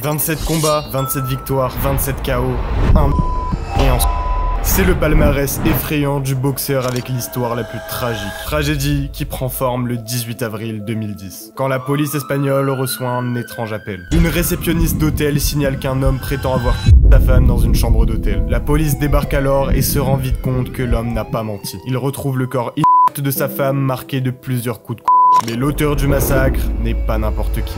27 combats, 27 victoires, 27 KO, 1 et un. C'est le palmarès effrayant du boxeur avec l'histoire la plus tragique. Tragédie qui prend forme le 18 avril 2010, quand la police espagnole reçoit un étrange appel. Une réceptionniste d'hôtel signale qu'un homme prétend avoir tué sa femme dans une chambre d'hôtel. La police débarque alors et se rend vite compte que l'homme n'a pas menti. Il retrouve le corps inerte de sa femme marqué de plusieurs coups de couteau. Mais l'auteur du massacre n'est pas n'importe qui.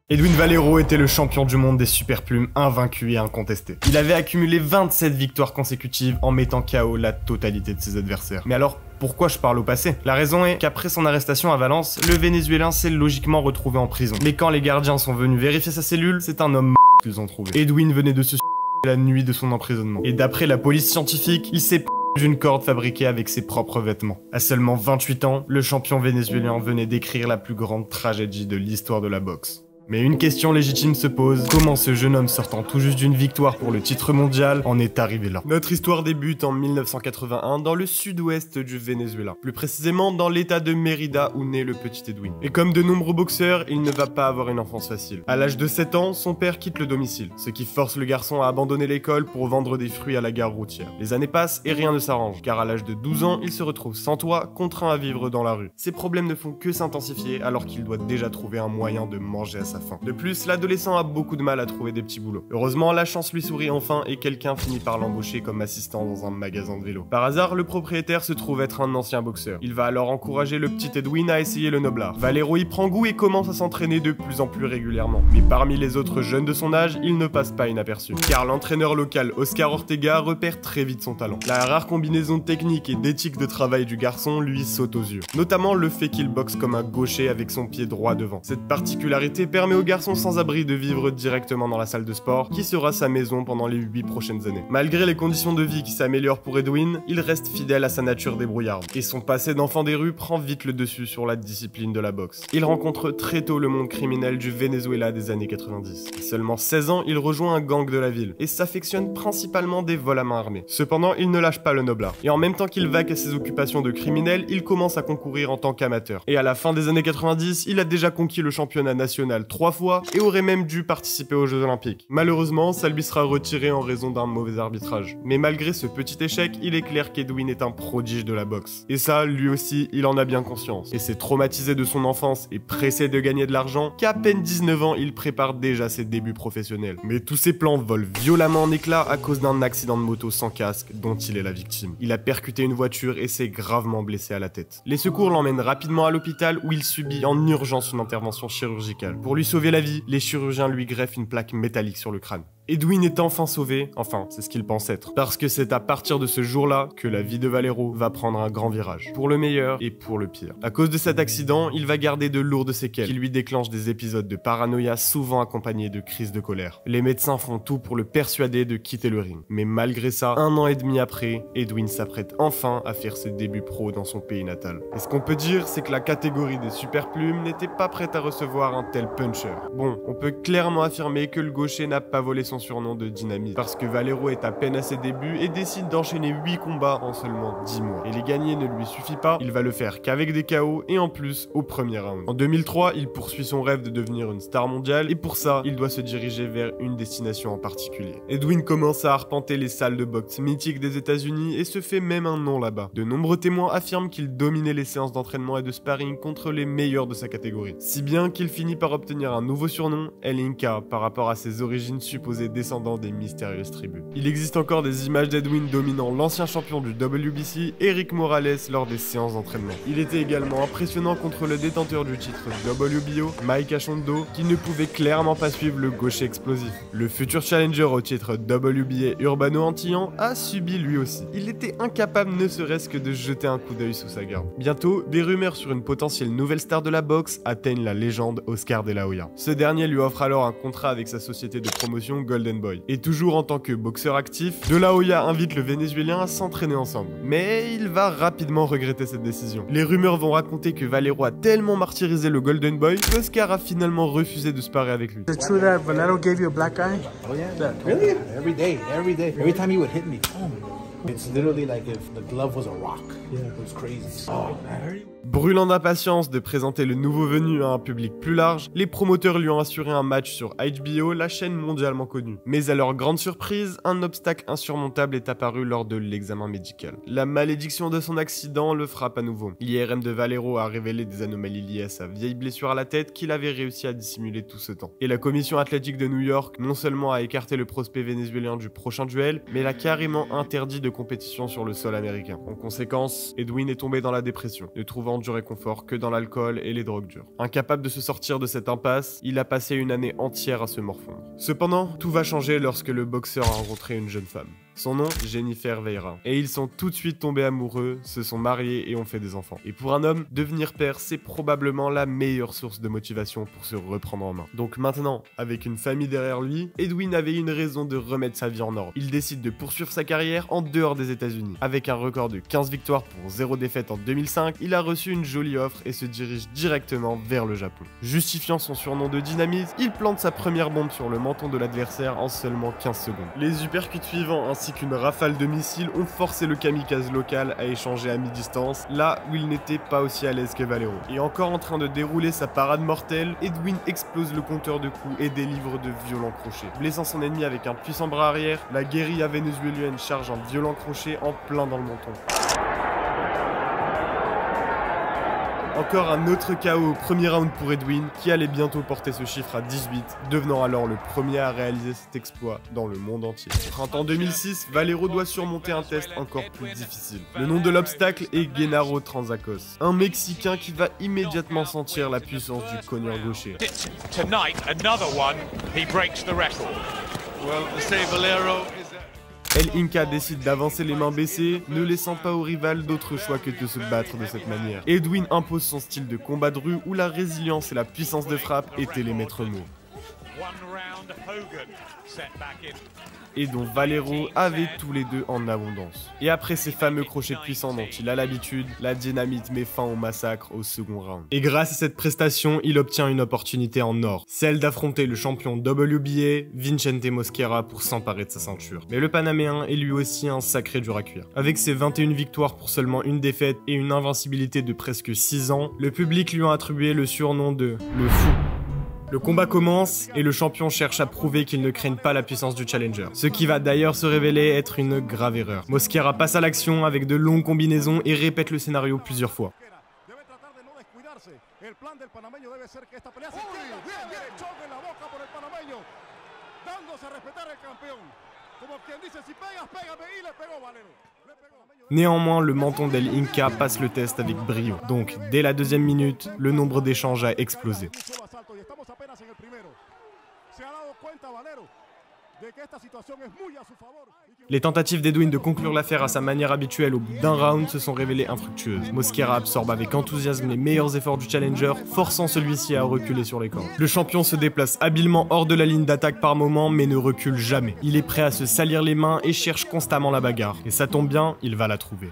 Edwin Valero était le champion du monde des superplumes, invaincu et incontesté. Il avait accumulé 27 victoires consécutives en mettant KO la totalité de ses adversaires. Mais alors, pourquoi je parle au passé? La raison est qu'après son arrestation à Valence, le Vénézuélien s'est logiquement retrouvé en prison. Mais quand les gardiens sont venus vérifier sa cellule, c'est un homme mort qu'ils ont trouvé. Edwin venait de se la nuit de son emprisonnement. Et d'après la police scientifique, il s'est d'une corde fabriquée avec ses propres vêtements. À seulement 28 ans, le champion vénézuélien venait d'écrire la plus grande tragédie de l'histoire de la boxe. Mais une question légitime se pose, comment ce jeune homme sortant tout juste d'une victoire pour le titre mondial en est arrivé là? Notre histoire débute en 1981 dans le sud-ouest du Venezuela, plus précisément dans l'état de Mérida où naît le petit Edwin. Et comme de nombreux boxeurs, il ne va pas avoir une enfance facile. À l'âge de 7 ans, son père quitte le domicile, ce qui force le garçon à abandonner l'école pour vendre des fruits à la gare routière. Les années passent et rien ne s'arrange, car à l'âge de 12 ans, il se retrouve sans toit, contraint à vivre dans la rue. Ses problèmes ne font que s'intensifier alors qu'il doit déjà trouver un moyen de manger à sa faim. De plus, l'adolescent a beaucoup de mal à trouver des petits boulots. Heureusement, la chance lui sourit enfin et quelqu'un finit par l'embaucher comme assistant dans un magasin de vélo. Par hasard, le propriétaire se trouve être un ancien boxeur. Il va alors encourager le petit Edwin à essayer le noblard. Valero y prend goût et commence à s'entraîner de plus en plus régulièrement. Mais parmi les autres jeunes de son âge, il ne passe pas inaperçu. Car l'entraîneur local Oscar Ortega repère très vite son talent. La rare combinaison technique et d'éthique de travail du garçon lui saute aux yeux. Notamment le fait qu'il boxe comme un gaucher avec son pied droit devant. Cette particularité permet au garçon sans abri de vivre directement dans la salle de sport, qui sera sa maison pendant les 8 prochaines années. Malgré les conditions de vie qui s'améliorent pour Edwin, il reste fidèle à sa nature débrouillarde, et son passé d'enfant des rues prend vite le dessus sur la discipline de la boxe. Il rencontre très tôt le monde criminel du Venezuela des années 90. À seulement 16 ans, il rejoint un gang de la ville, et s'affectionne principalement des vols à main armée. Cependant, il ne lâche pas le noblard, et en même temps qu'il vaque à ses occupations de criminel, il commence à concourir en tant qu'amateur. Et à la fin des années 90, il a déjà conquis le championnat national 3 fois, et aurait même dû participer aux Jeux Olympiques. Malheureusement, ça lui sera retiré en raison d'un mauvais arbitrage. Mais malgré ce petit échec, il est clair qu'Edwin est un prodige de la boxe. Et ça, lui aussi, il en a bien conscience. Et c'est traumatisé de son enfance et pressé de gagner de l'argent qu'à peine 19 ans, il prépare déjà ses débuts professionnels. Mais tous ses plans volent violemment en éclats à cause d'un accident de moto sans casque dont il est la victime. Il a percuté une voiture et s'est gravement blessé à la tête. Les secours l'emmènent rapidement à l'hôpital où il subit en urgence une intervention chirurgicale. Pour lui sauver la vie, les chirurgiens lui greffent une plaque métallique sur le crâne. Edwin est enfin sauvé, enfin, c'est ce qu'il pense être. Parce que c'est à partir de ce jour-là que la vie de Valero va prendre un grand virage. Pour le meilleur et pour le pire. À cause de cet accident, il va garder de lourdes séquelles qui lui déclenchent des épisodes de paranoïa souvent accompagnés de crises de colère. Les médecins font tout pour le persuader de quitter le ring. Mais malgré ça, 1 an et demi après, Edwin s'apprête enfin à faire ses débuts pro dans son pays natal. Et ce qu'on peut dire, c'est que la catégorie des superplumes n'était pas prête à recevoir un tel puncher. Bon, on peut clairement affirmer que le gaucher n'a pas volé son surnom de dynamite, parce que Valero est à peine à ses débuts et décide d'enchaîner 8 combats en seulement 10 mois. Et les gagner ne lui suffit pas, il va le faire qu'avec des KO et en plus au premier round. En 2003, il poursuit son rêve de devenir une star mondiale et pour ça, il doit se diriger vers une destination en particulier. Edwin commence à arpenter les salles de boxe mythiques des États-Unis et se fait même un nom là-bas. De nombreux témoins affirment qu'il dominait les séances d'entraînement et de sparring contre les meilleurs de sa catégorie. Si bien qu'il finit par obtenir un nouveau surnom, El Inca, par rapport à ses origines supposées ces descendants des mystérieuses tribus. Il existe encore des images d'Edwin dominant l'ancien champion du WBC, Eric Morales, lors des séances d'entraînement. Il était également impressionnant contre le détenteur du titre WBO, Mike Ashondo, qui ne pouvait clairement pas suivre le gaucher explosif. Le futur challenger au titre WBA Urbano-Antillan a subi lui aussi. Il était incapable ne serait-ce que de jeter un coup d'œil sous sa garde. Bientôt, des rumeurs sur une potentielle nouvelle star de la boxe atteignent la légende Oscar De La Hoya. Ce dernier lui offre alors un contrat avec sa société de promotion Golden Boy. Et toujours en tant que boxeur actif, De La Hoya invite le Vénézuélien à s'entraîner ensemble. Mais il va rapidement regretter cette décision. Les rumeurs vont raconter que Valero a tellement martyrisé le Golden Boy qu'Oscar a finalement refusé de se parer avec lui. Is it true that Valero gave you a black eye? Oh yeah, really? Every day. Every time he would hit me, boom. It's literally like if the glove was a rock. Yeah, it was crazy. Oh man. Brûlant d'impatience de présenter le nouveau venu à un public plus large, les promoteurs lui ont assuré un match sur HBO, la chaîne mondialement connue. Mais à leur grande surprise, un obstacle insurmontable est apparu lors de l'examen médical. La malédiction de son accident le frappe à nouveau. L'IRM de Valero a révélé des anomalies liées à sa vieille blessure à la tête qu'il avait réussi à dissimuler tout ce temps. Et la commission athlétique de New York non seulement a écarté le prospect vénézuélien du prochain duel, mais l'a carrément interdit de compétition sur le sol américain. En conséquence, Edwin est tombé dans la dépression, ne trouvant du réconfort que dans l'alcool et les drogues dures. Incapable de se sortir de cette impasse, il a passé une année entière à se morfondre. Cependant, tout va changer lorsque le boxeur a rencontré une jeune femme. Son nom, Jennifer Vieira. Et ils sont tout de suite tombés amoureux, se sont mariés et ont fait des enfants. Et pour un homme, devenir père, c'est probablement la meilleure source de motivation pour se reprendre en main. Donc maintenant, avec une famille derrière lui, Edwin avait une raison de remettre sa vie en ordre. Il décide de poursuivre sa carrière en dehors des États-Unis. Avec un record de 15 victoires pour 0 défaite en 2005, il a reçu une jolie offre et se dirige directement vers le Japon. Justifiant son surnom de dynamite, il plante sa première bombe sur le menton de l'adversaire en seulement 15 secondes. Les uppercuts suivants ainsi qu'une rafale de missiles ont forcé le kamikaze local à échanger à mi-distance, là où il n'était pas aussi à l'aise que Valero. Et encore en train de dérouler sa parade mortelle, Edwin explose le compteur de coups et délivre de violents crochets. Blessant son ennemi avec un puissant bras arrière, la guérilla vénézuélienne charge un violent crochet en plein dans le menton. Encore un autre KO au premier round pour Edwin, qui allait bientôt porter ce chiffre à 18, devenant alors le premier à réaliser cet exploit dans le monde entier. Au printemps 2006, Valero doit surmonter un test encore plus difficile. Le nom de l'obstacle est Genaro Transacos, un Mexicain qui va immédiatement sentir la puissance du cogneur gaucher. Tonight, another one, he breaks the record. Well, to say Valero is El Inca décide d'avancer les mains baissées, ne laissant pas au rival d'autre choix que de se battre de cette manière. Edwin impose son style de combat de rue où la résilience et la puissance de frappe étaient les maîtres mots. Et dont Valero avait tous les deux en abondance. Et après ces fameux crochets puissants dont il a l'habitude, la dynamite met fin au massacre au second round. Et grâce à cette prestation, il obtient une opportunité en or, celle d'affronter le champion WBA, Vicente Mosquera, pour s'emparer de sa ceinture. Mais le Panaméen est lui aussi un sacré dur à cuire. Avec ses 21 victoires pour seulement une défaite et une invincibilité de presque 6 ans, le public lui a attribué le surnom de « le fou ». Le combat commence et le champion cherche à prouver qu'il ne craigne pas la puissance du challenger. Ce qui va d'ailleurs se révéler être une grave erreur. Mosquera passe à l'action avec de longues combinaisons et répète le scénario plusieurs fois. Néanmoins, le menton d'El Inca passe le test avec brio. Donc, dès la deuxième minute, le nombre d'échanges a explosé. Les tentatives d'Edwin de conclure l'affaire à sa manière habituelle au bout d'un round se sont révélées infructueuses. Mosquera absorbe avec enthousiasme les meilleurs efforts du challenger, forçant celui-ci à reculer sur les cordes. Le champion se déplace habilement hors de la ligne d'attaque par moment, mais ne recule jamais. Il est prêt à se salir les mains et cherche constamment la bagarre. Et ça tombe bien, il va la trouver.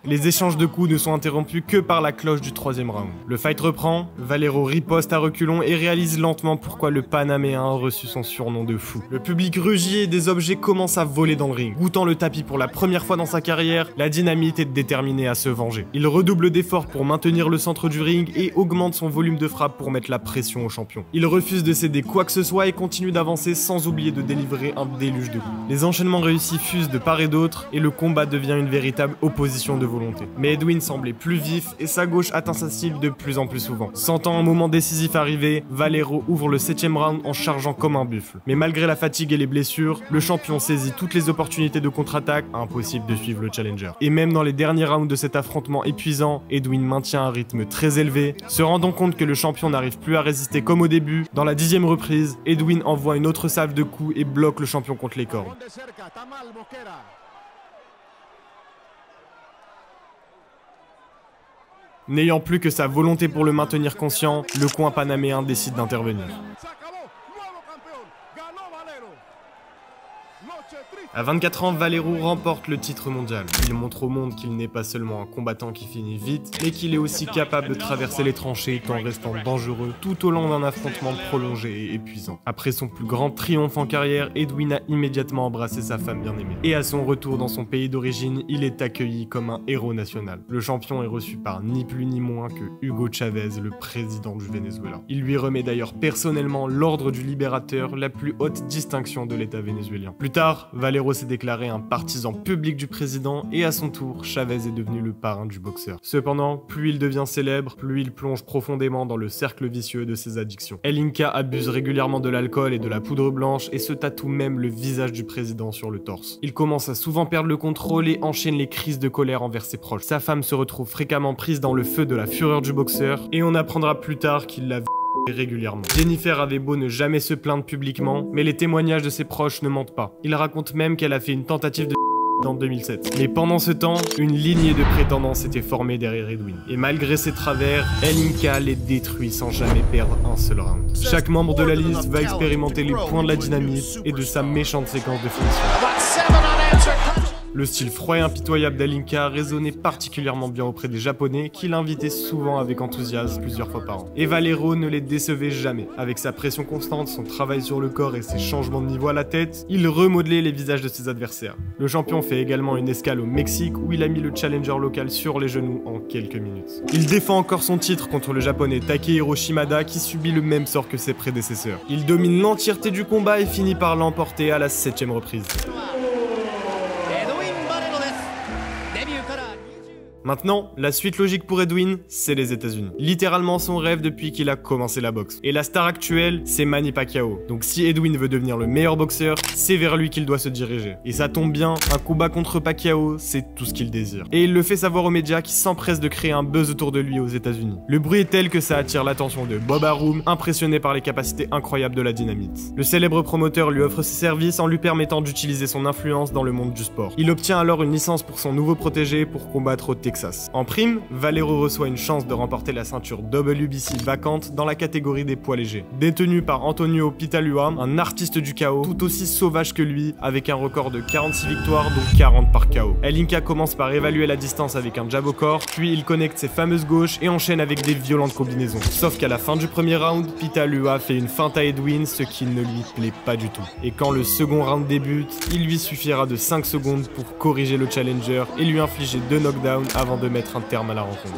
Les échanges de coups ne sont interrompus que par la cloche du troisième round. Le fight reprend, Valero riposte à reculons et réalise lentement pourquoi le Panaméen a reçu son surnom de fou. Le public rugit et des objets commencent à voler dans le ring. Goûtant le tapis pour la première fois dans sa carrière, la dynamite est déterminée à se venger. Il redouble d'efforts pour maintenir le centre du ring et augmente son volume de frappe pour mettre la pression au champion. Il refuse de céder quoi que ce soit et continue d'avancer sans oublier de délivrer un déluge de coups. Les enchaînements réussis fusent de part et d'autre et le combat devient une véritable véritable opposition de volonté. Mais Edwin semblait plus vif et sa gauche atteint sa cible de plus en plus souvent. Sentant un moment décisif arriver, Valero ouvre le 7ème round en chargeant comme un buffle. Mais malgré la fatigue et les blessures, le champion saisit toutes les opportunités de contre-attaque, impossible de suivre le challenger. Et même dans les derniers rounds de cet affrontement épuisant, Edwin maintient un rythme très élevé. Se rendant compte que le champion n'arrive plus à résister comme au début, dans la 10ème reprise, Edwin envoie une autre salve de coups et bloque le champion contre les cordes. N'ayant plus que sa volonté pour le maintenir conscient, le coin panaméen décide d'intervenir. À 24 ans, Valero remporte le titre mondial. Il montre au monde qu'il n'est pas seulement un combattant qui finit vite, mais qu'il est aussi capable de traverser les tranchées tout en restant dangereux tout au long d'un affrontement prolongé et épuisant. Après son plus grand triomphe en carrière, Edwin a immédiatement embrassé sa femme bien-aimée. Et à son retour dans son pays d'origine, il est accueilli comme un héros national. Le champion est reçu par ni plus ni moins que Hugo Chavez, le président du Venezuela. Il lui remet d'ailleurs personnellement l'ordre du Libérateur, la plus haute distinction de l'État vénézuélien. Plus tard, Valero s'est déclaré un partisan public du président et à son tour, Chavez est devenu le parrain du boxeur. Cependant, plus il devient célèbre, plus il plonge profondément dans le cercle vicieux de ses addictions. El Inca abuse régulièrement de l'alcool et de la poudre blanche et se tatoue même le visage du président sur le torse. Il commence à souvent perdre le contrôle et enchaîne les crises de colère envers ses proches. Sa femme se retrouve fréquemment prise dans le feu de la fureur du boxeur et on apprendra plus tard qu'il l'a régulièrement. Jennifer avait beau ne jamais se plaindre publiquement, mais les témoignages de ses proches ne mentent pas. Il raconte même qu'elle a fait une tentative de en 2007. Mais pendant ce temps, une lignée de prétendants s'était formée derrière Edwin. Et malgré ses travers, El Inca les détruit sans jamais perdre un seul round. Chaque membre de la liste va expérimenter les points de la dynamite et de sa méchante séquence de finition. Le style froid et impitoyable d'El Inca résonnait particulièrement bien auprès des Japonais qui l'invitaient souvent avec enthousiasme plusieurs fois par an. Et Valero ne les décevait jamais. Avec sa pression constante, son travail sur le corps et ses changements de niveau à la tête, il remodelait les visages de ses adversaires. Le champion fait également une escale au Mexique où il a mis le challenger local sur les genoux en quelques minutes. Il défend encore son titre contre le japonais Takehiro Shimada qui subit le même sort que ses prédécesseurs. Il domine l'entièreté du combat et finit par l'emporter à la 7ème reprise. Maintenant, la suite logique pour Edwin, c'est les États-Unis. Littéralement son rêve depuis qu'il a commencé la boxe. Et la star actuelle, c'est Manny Pacquiao. Donc si Edwin veut devenir le meilleur boxeur, c'est vers lui qu'il doit se diriger. Et ça tombe bien, un combat contre Pacquiao, c'est tout ce qu'il désire. Et il le fait savoir aux médias qui s'empressent de créer un buzz autour de lui aux États-Unis. Le bruit est tel que ça attire l'attention de Bob Arum, impressionné par les capacités incroyables de la dynamite. Le célèbre promoteur lui offre ses services en lui permettant d'utiliser son influence dans le monde du sport. Il obtient alors une licence pour son nouveau protégé pour combattre au Texas. En prime, Valero reçoit une chance de remporter la ceinture WBC vacante dans la catégorie des poids légers. Détenu par Antonio Pitalua, un artiste du chaos, tout aussi sauvage que lui, avec un record de 46 victoires dont 40 par KO. El Inca commence par évaluer la distance avec un jab au corps, puis il connecte ses fameuses gauches et enchaîne avec des violentes combinaisons. Sauf qu'à la fin du premier round, Pitalua fait une feinte à Edwin, ce qui ne lui plaît pas du tout. Et quand le second round débute, il lui suffira de 5 secondes pour corriger le challenger et lui infliger 2 knockdowns avant de mettre un terme à la rencontre.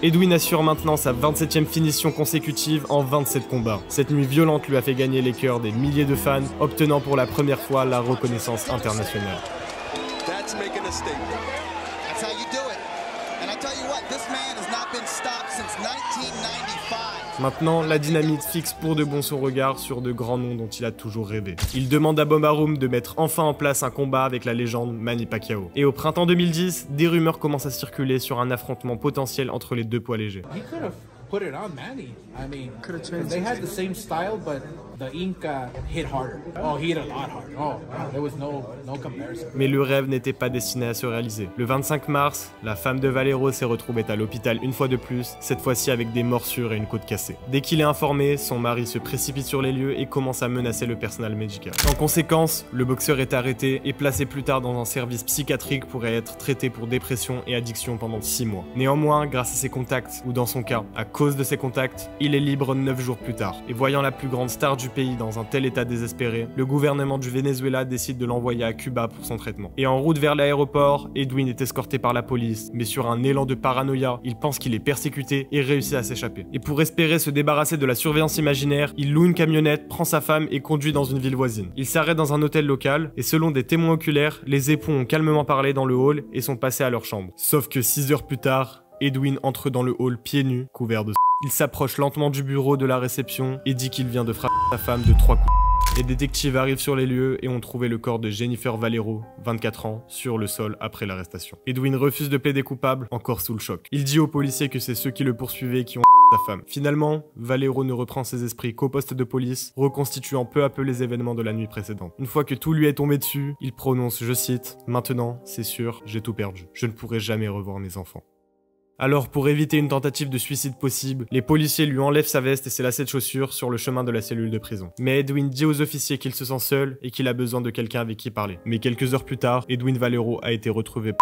Edwin assure maintenant sa 27ème finition consécutive en 27 combats. Cette nuit violente lui a fait gagner les cœurs des milliers de fans, obtenant pour la première fois la reconnaissance internationale. Maintenant, la dynamite fixe pour de bon son regard sur de grands noms dont il a toujours rêvé. Il demande à Bob Arum de mettre enfin en place un combat avec la légende Manny Pacquiao. Et au printemps 2010, des rumeurs commencent à circuler sur un affrontement potentiel entre les deux poids légers. Put it on Manny. I mean, they had the same style, but the Inca hit harder. Oh, he hit a lot harder. Oh, wow. There was no comparison. Mais le rêve n'était pas destiné à se réaliser. Le 25 mars, la femme de Valero s'est retrouvée à l'hôpital une fois de plus, cette fois-ci avec des morsures et une côte cassée. Dès qu'il est informé, son mari se précipite sur les lieux et commence à menacer le personnel médical. En conséquence, le boxeur est arrêté et placé plus tard dans un service psychiatrique pour être traité pour dépression et addiction pendant 6 mois. Néanmoins, grâce à ses contacts, ou dans son cas, à cause de ses contacts, il est libre 9 jours plus tard. Et voyant la plus grande star du du pays dans un tel état désespéré, le gouvernement du Venezuela décide de l'envoyer à Cuba pour son traitement. Et en route vers l'aéroport, Edwin est escorté par la police, mais sur un élan de paranoïa, il pense qu'il est persécuté et réussit à s'échapper. Et pour espérer se débarrasser de la surveillance imaginaire, il loue une camionnette, prend sa femme et conduit dans une ville voisine. Il s'arrête dans un hôtel local, et selon des témoins oculaires, les époux ont calmement parlé dans le hall et sont passés à leur chambre. Sauf que 6 heures plus tard, Edwin entre dans le hall pieds nus, couvert de Il s'approche lentement du bureau de la réception et dit qu'il vient de frapper sa femme de 3 coups. Les détectives arrivent sur les lieux et ont trouvé le corps de Jennifer Valero, 24 ans, sur le sol après l'arrestation. Edwin refuse de plaider coupable, encore sous le choc. Il dit aux policiers que c'est ceux qui le poursuivaient qui ont sa femme. Finalement, Valero ne reprend ses esprits qu'au poste de police, reconstituant peu à peu les événements de la nuit précédente. Une fois que tout lui est tombé dessus, il prononce, je cite, « Maintenant, c'est sûr, j'ai tout perdu. Je ne pourrai jamais revoir mes enfants. » Alors, pour éviter une tentative de suicide possible, les policiers lui enlèvent sa veste et ses lacets de chaussures sur le chemin de la cellule de prison. Mais Edwin dit aux officiers qu'il se sent seul et qu'il a besoin de quelqu'un avec qui parler. Mais quelques heures plus tard, Edwin Valero a été retrouvé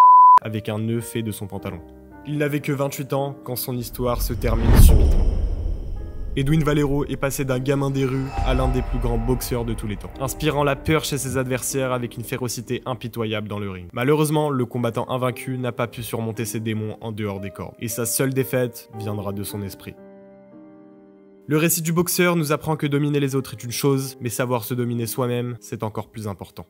avec un nœud fait de son pantalon. Il n'avait que 28 ans quand son histoire se termine subitement. Edwin Valero est passé d'un gamin des rues à l'un des plus grands boxeurs de tous les temps, inspirant la peur chez ses adversaires avec une férocité impitoyable dans le ring. Malheureusement, le combattant invaincu n'a pas pu surmonter ses démons en dehors des cordes, et sa seule défaite viendra de son esprit. Le récit du boxeur nous apprend que dominer les autres est une chose, mais savoir se dominer soi-même, c'est encore plus important.